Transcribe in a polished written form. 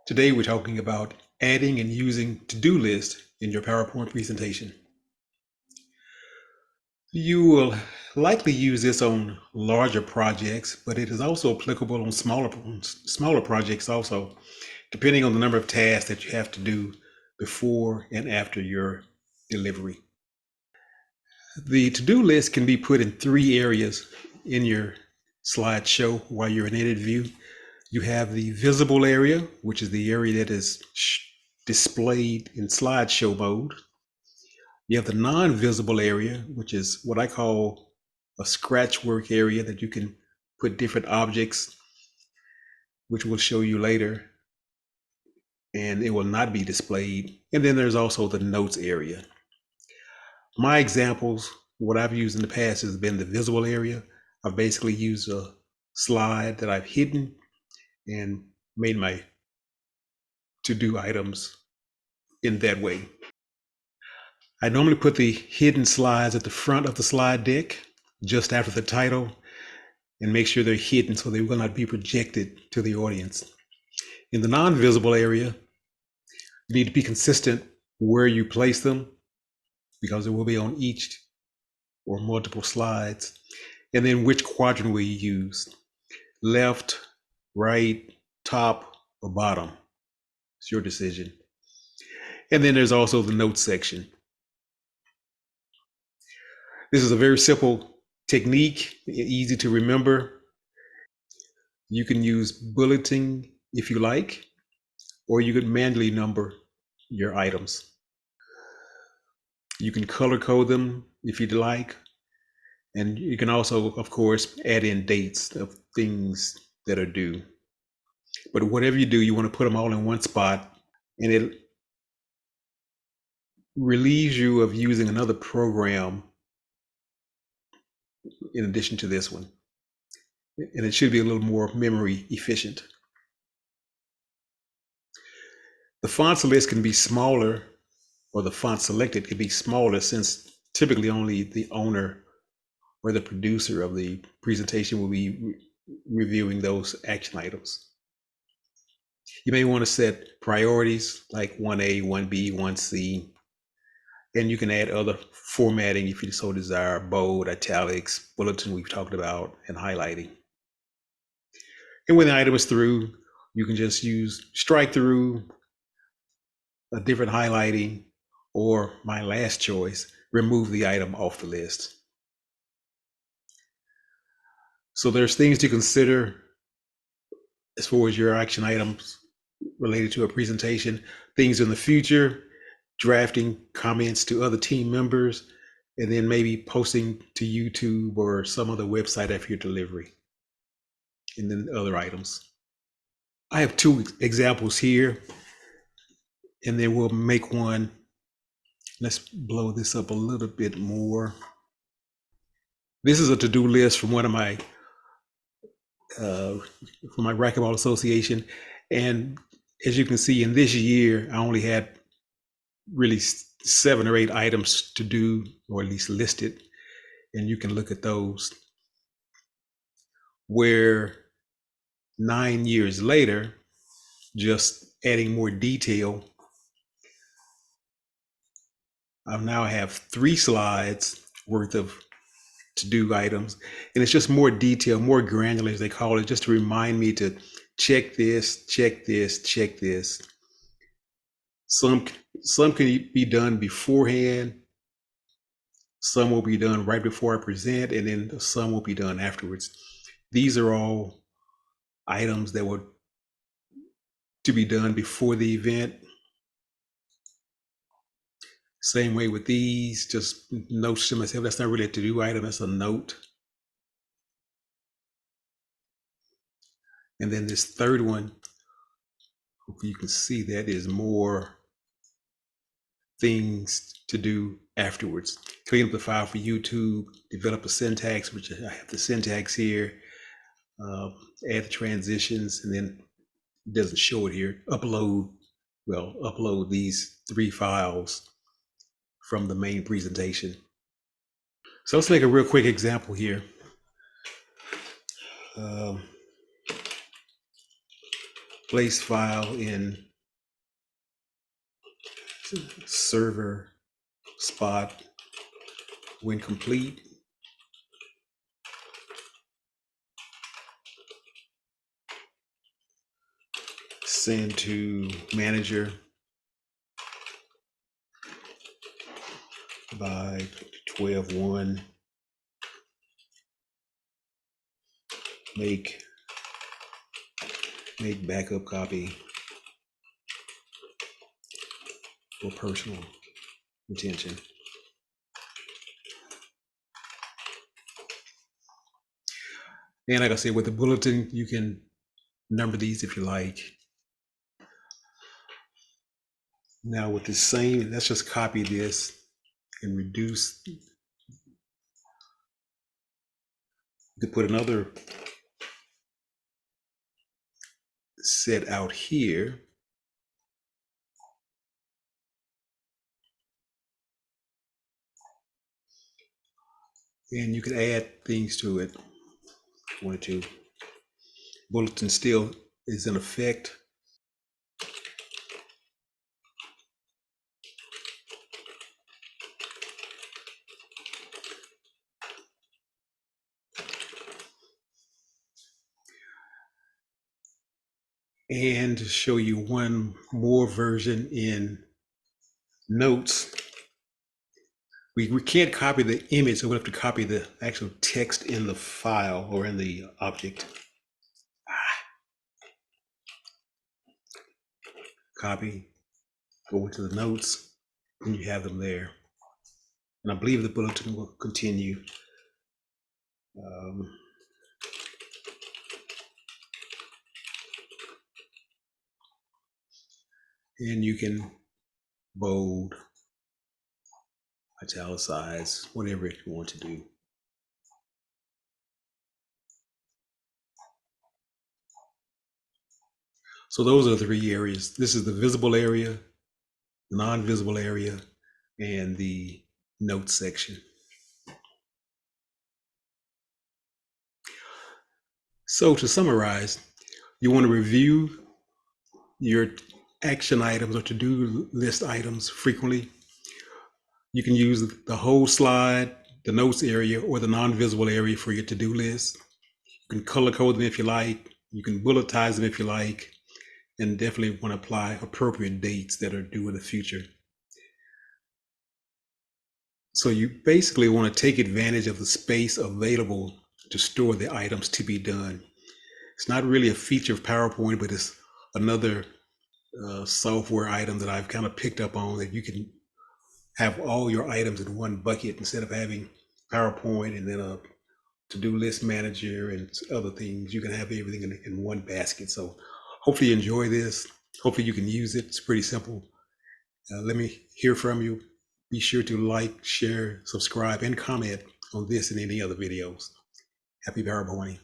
Today we're talking about adding and using to-do lists in your PowerPoint presentation. You will likely use this on larger projects, but it is also applicable on smaller projects also, depending on the number of tasks that you have to do before and after your delivery. The to-do list can be put in three areas in your slideshow while you're in edit view. You have the visible area, which is the area that is displayed in slideshow mode. You have the non-visible area, which is what I call a scratch work area that you can put different objects, which we'll show you later, and it will not be displayed. And then there's also the notes area. My examples, what I've used in the past has been the visible area. I've basically used a slide that I've hidden and made my to-do items in that way. I normally put the hidden slides at the front of the slide deck, just after the title, and make sure they're hidden so they will not be projected to the audience. In the non-visible area, you need to be consistent where you place them because it will be on each or multiple slides. And then which quadrant will you use? Left, right, top, or bottom? It's your decision. And then there's also the notes section. This is a very simple technique, easy to remember. You can use bulleting if you like, or you could manually number your items. You can color code them if you'd like. And you can also, of course, add in dates of things that are due. But whatever you do, you want to put them all in one spot, and it relieves you of using another program in addition to this one. And it should be a little more memory efficient. The fonts list can be smaller, or the font selected can be smaller, since typically only the owner or the producer of the presentation will be reviewing those action items. You may want to set priorities like 1A, 1B, 1C, and you can add other formatting if you so desire: bold, italics, bulletin we've talked about, and highlighting. And when the item is through, you can just use strike through, a different highlighting, or my last choice, remove the item off the list. So there's things to consider as far as your action items related to a presentation, things in the future, drafting comments to other team members, and then maybe posting to YouTube or some other website after your delivery, and then other items. I have two examples here, and then we'll make one. Let's blow this up a little bit more. This is a to-do list from one of my from my racquetball association, and as you can see, in this year I only had really 7 or 8 items to do, or at least listed, and you can look at those. Where 9 years later, just adding more detail, I now have 3 slides worth of to-do items, and it's just more detail, more granular, as they call it, just to remind me to check this, check this, check this. Some can be done beforehand, some will be done right before I present, and then some will be done afterwards. These are all items that were to be done before the event. Same way with these, just notes to myself. That's not really a to-do item, that's a note. And then this third one, hopefully you can see that is more things to do afterwards. Clean up the file for YouTube, develop a syntax, which I have the syntax here, add the transitions, and then it doesn't show it here. Upload these 3 files from the main presentation. So let's make a real quick example here. place file in server spot when complete. Send to manager by 12:1. Make backup copy for personal retention. And like I said, with the bulletin, you can number these if you like. Now with the same, let's just copy this and reduce. You could put another set out here. And you can add things to it if you wanted to. Bulletin still is in effect. And to show you one more version in notes, we can't copy the image, so we'll have to copy the actual text in the file or in the object. Copy, go into the notes, and you have them there. And I believe the bulletin will continue. And you can bold, italicize, whatever you want to do. So those are the three areas. This is the visible area, the non-visible area, and the notes section. So to summarize, you want to review your action items or to-do list items frequently. You can use the whole slide, the notes area, or the non-visible area for your to-do list. You can color code them if you like. You can bulletize them if you like, and definitely want to apply appropriate dates that are due in the future. So you basically want to take advantage of the space available to store the items to be done. It's not really a feature of PowerPoint, but it's another software item that I've kind of picked up on, that you can have all your items in one bucket instead of having PowerPoint and then a to-do list manager and other things. You can have everything in one basket. So hopefully you enjoy this. Hopefully you can use it. It's pretty simple. Let me hear from you. Be sure to like, share, subscribe, and comment on this and any other videos. Happy PowerPointing.